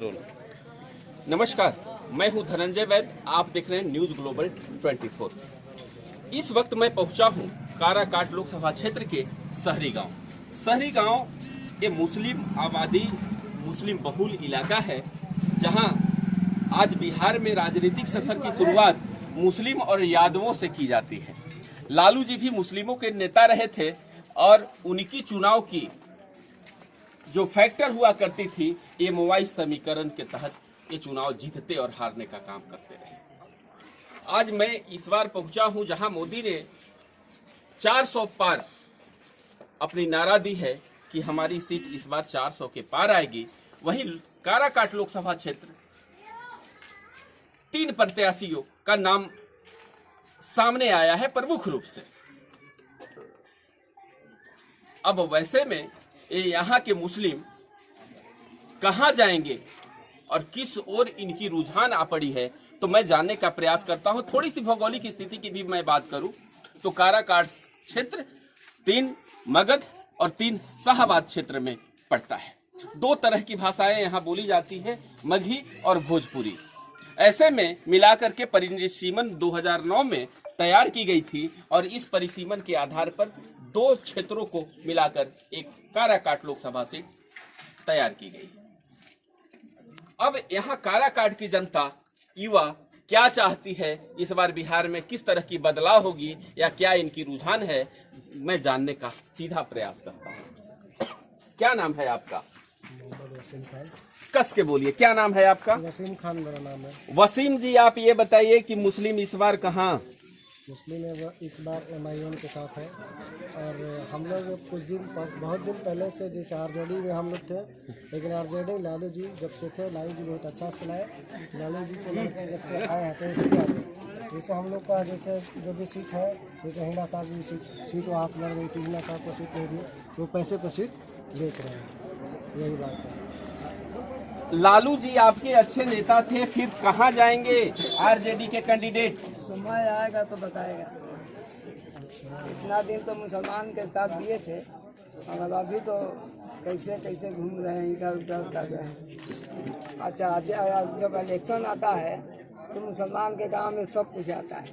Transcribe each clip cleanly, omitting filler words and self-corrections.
Role. नमस्कार, मैं हूं धनंजय वैद। आप देख रहे हैं न्यूज ग्लोबल 24। इस वक्त मैं पहुंचा हूं काराकाट लोकसभा क्षेत्र के शहरी गांव। ये मुस्लिम आबादी, मुस्लिम बहुल इलाका है, जहां आज बिहार में राजनीतिक सफर की शुरुआत मुस्लिम और यादवों से की जाती है। लालू जी भी मुस्लिमों के नेता रहे थे और उनकी चुनाव की जो फैक्टर हुआ करती थी, MY समीकरण के तहत ये चुनाव जीतते और हारने का काम करते रहे। आज मैं इस बार पहुंचा हूं जहां मोदी ने 400 पार अपनी नारा दी है कि हमारी सीट इस बार 400 के पार आएगी। वहीं काराकाट लोकसभा क्षेत्र 3 प्रत्याशियों का नाम सामने आया है प्रमुख रूप से। अब वैसे में यहाँ के मुस्लिम कहां जाएंगे और किस ओर इनकी रुझान आ पड़ी है, तो मैं जानने का प्रयास करता हूं। थोड़ी सी भौगोलिक स्थिति की भी मैं बात करूं तो काराकाट क्षेत्र 3 मगध और 3 शाहाबाद क्षेत्र में पड़ता है। 2 तरह की भाषाएं यहाँ बोली जाती है, मगही और भोजपुरी। ऐसे में मिलाकर के परिसीमन 2009 में तैयार की गई थी और इस परिसीमन के आधार पर 2 क्षेत्रों को मिलाकर एक काराकाट लोकसभा सीट तैयार की गई। अब यहाँ काराकाट की जनता, युवा क्या चाहती है, इस बार बिहार में किस तरह की बदलाव होगी या क्या इनकी रुझान है, मैं जानने का सीधा प्रयास करता हूँ। क्या नाम है आपका? कस के बोलिए, क्या नाम है आपका? वसीम खान मेरा नाम है। वसीम जी, आप ये बताइए कि मुस्लिम इस बार कहाँ? मुस्लिम है इस बार MIM के साथ है। और हम लोग बहुत दिन पहले से जैसे RJD में हम लोग थे, लेकिन RJD लालू जी जब से थे, लालू जी बहुत अच्छा चलाए। लालू जी को लड़के जब से आए हैं तो इसी आगे जैसे हम लोग का जैसे जो भी सीट है, जैसे हिंदा साहब जी सीट वहाँ से लड़ गई थी, हिंदा साहब को सीट नहीं दी, वो पैसे पर सीट बेच रहे हैं। यही बात है। लालू जी आपके अच्छे नेता थे, फिर कहाँ जाएंगे RJD के कैंडिडेट? समय आएगा तो बताएगा। इतना दिन तो मुसलमान के साथ दिए थे, मगर अभी तो कैसे कैसे घूम रहे हैं, इधर उधर कर रहे हैं। अच्छा, जब इलेक्शन आता है तो मुसलमान के गांव में सब कुछ आता है।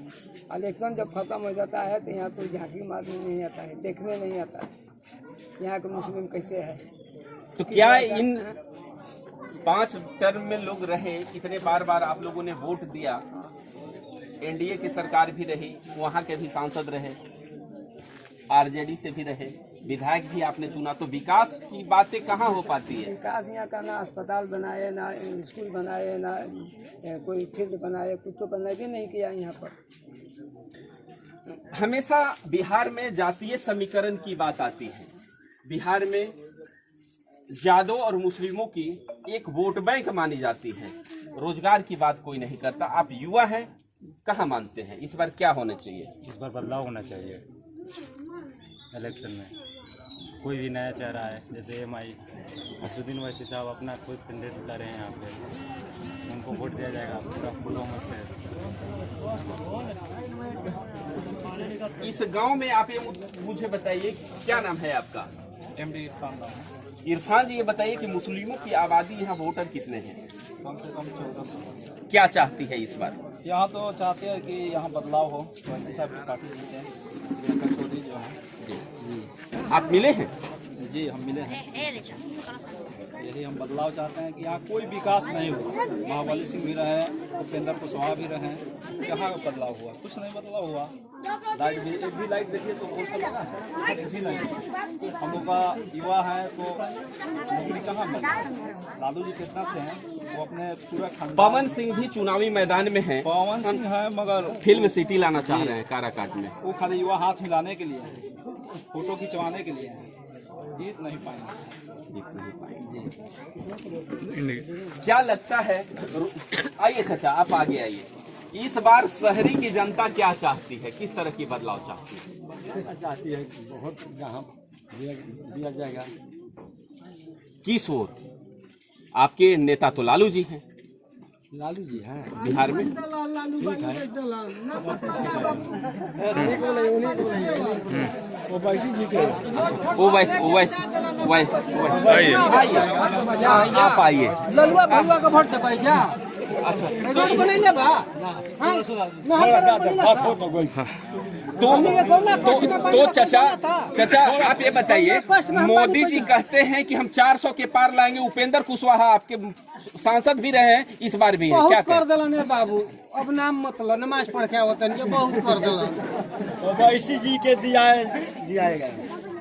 इलेक्शन जब खत्म हो जाता है तो यहाँ कोई झांकी मारने नहीं आता है, देखने नहीं आता है यहाँ के मुस्लिम कैसे है। तो क्या इन 5 टर्म में लोग रहे, इतने बार आप लोगों ने वोट दिया, NDA की सरकार भी रही, वहां के भी सांसद रहे, RJD से भी रहे, विधायक भी आपने चुना, तो विकास की बातें कहाँ हो पाती है? विकास यहाँ का ना अस्पताल बनाए, ना स्कूल बनाए, ना कोई फील्ड बनाए, कुछ तो बनाए भी नहीं किया यहाँ पर। हमेशा बिहार में जातीय समीकरण की बात आती है। बिहार में यादव और मुस्लिमों की एक वोट बैंक मानी जाती है, रोजगार की बात कोई नहीं करता। आप युवा हैं, कहाँ मानते हैं इस बार क्या होना चाहिए? इस बार बदलाव होना चाहिए। इलेक्शन में कोई भी नया चेहरा है, जैसे MI असुद्दीन ओवैसी साहब अपना कोई कैंडिडेट उतारे हैं यहाँ पे, उनको वोट दिया जाएगा पूरा फुल बहुमत से। इस गांव में आप ये मुझे बताइए, क्या नाम है आपका? MD इरफान नाम है। इरफान जी, ये बताइए कि मुस्लिमों की आबादी यहाँ वोटर कितने हैं? कम से कम 1400। क्या चाहती है इस बार? यहाँ तो चाहते हैं कि यहाँ बदलाव हो, ओवैसी साहब की पार्टी जीते, प्रियंका चौधरी जो है। जी, आप मिले हैं? जी, हम मिले हैं। यही हम बदलाव चाहते हैं कि यहाँ कोई विकास नहीं हुआ। महाबली सिंह भी रहे, उपेंद्र कुशवाहा भी रहे, कहाँ बदलाव हुआ? कुछ नहीं बदलाव हुआ। लाइट भी, एक भी लाइट देखिए तो बहुत लगा है, एक भी नहीं। हम लोग का युवा है तो नौकरी कहाँ मिले? लालू जी कितना थे वो अपने पूरा पवन सिंह भी चुनावी मैदान में हैं। पवन सिंह है, मगर फिल्म सिटी लाना चाह रहे हैं काराकाट में। वो खाली युवा हाथ मिलाने के लिए है, फोटो खिंचवाने के लिए है, जीत नहीं पाएंगे। क्या लगता है? आइए चाचा, आप आगे आइए। इस बार शहरी की जनता क्या चाहती है, किस तरह की बदलाव चाहती है? चाहती है बहुत जहाँ दिया जाएगा। किस ओर? आपके नेता तो लालू जी हैं, लालू जी हैं बिहार में? ओवैसी जी के आप आइए। ललुआ भलुआ का वोट दबाई जा। अच्छा रोड बनैले बा तो चाचा आप ये बताइए, मोदी जी कहते हैं कि हम 400 के पार लाएंगे, उपेंद्र कुशवाहा आपके सांसद भी रहे हैं, इस बार भी है, क्या कर दिलन है बाबू। अब नाम मतलब नमाज पढ़ के आवतन के बहुत कर दिलन। ओवैसी जी के दिया गया,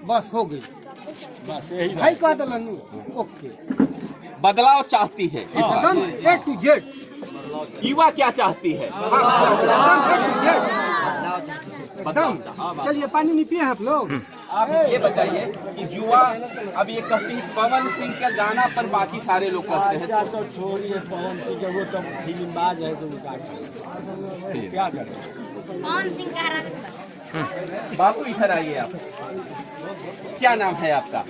बस हो गई, बस यही भाई कह दिलन। ओके बदलाव चाहती है? एकदम A to Z। युवा क्या चाहती है? एकदम। चलिए पानी नहीं पिए आप लोग? आप ये बताइए कि युवा अब ये कहती है पवन सिंह का गाना पर बाकी सारे लोग कहते हैं। अच्छा तो छोड़िए पवन सिंह के, वो तो फिल्मबाज है, तो क्या करें। पवन सिंह का रक्त। बाबू इधर आइए आप, क्या नाम है आपका?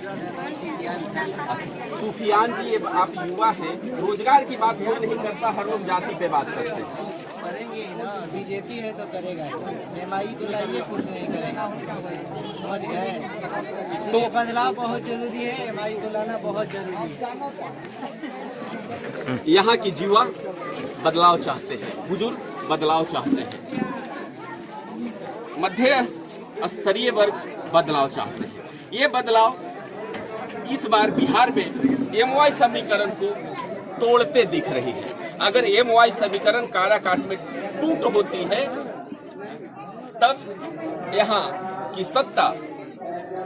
सुफियान जी, ये आप युवा हैं, रोजगार की बात कोई नहीं करता, हर लोग जाति पे बात करते हैं। करेंगे ना, बीजेपी है तो करेगा। एमआई को लाइए, कुछ नहीं करेगा, समझ गए। इसलिए बदलाव बहुत जरूरी है, एमआई को लाना बहुत जरूरी है। यहाँ की युवा बदलाव चाहते हैं, बुजुर्ग बदलाव चाहते हैं, मध्य स्तरीय वर्ग बदलाव चाहते हैं। ये बदलाव इस बार बिहार में एमवाई समीकरण को तोड़ते दिख रही है। अगर एमवाई समीकरण काराकाट में टूट होती है, तब यहाँ की सत्ता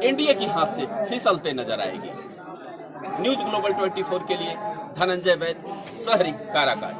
एनडीए के हाथ से फिसलते नजर आएगी। न्यूज ग्लोबल 24 के लिए धनंजय वैद, शहरी काराकाट।